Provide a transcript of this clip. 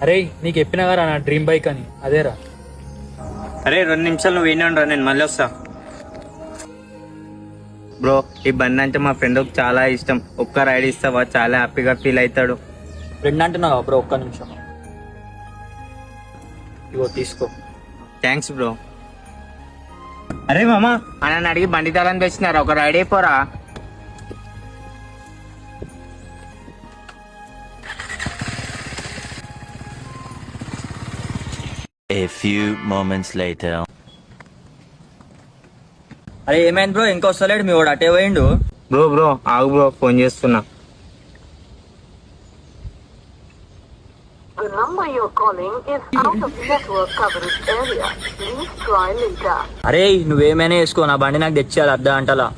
అరే నీకు చెప్పినా కదా నా డ్రీమ్ బైక్ అని, అదేరా. అరే 2 నిమిషాలు నువ్వు వినే ఉండరా, నేను మళ్ళీ వస్తా. బ్రో ఈ బండి అంటే మా ఫ్రెండ్ చాలా ఇష్టం, ఒక్క రైడ్ ఇస్తావా? చాలా హ్యాపీగా ఫీల్ అవుతాడు. ఫ్రెండ్ అంటున్నావా బ్రో? ఒక్క నిమిషం ఇగో తీసుకో. Thanks bro. అరే మామా అన్న అడిగి బండి తాళని తెచ్చినారా, ఒక ride అయిపోరా. A few moments later. అరే ఏమైంది బ్రో, ఇంకా వస్తలేడు మీ వాడు, అటే పోయిండు. బ్రో ఆగు బ్రో, ఫోన్ చేస్తున్నా. The number you're calling is out of network coverage area. Please try later. అరే నువ్వేమైనా వేసుకో, నా బండి నాకు తెచ్చేయాలి అర్ధ గంటలా.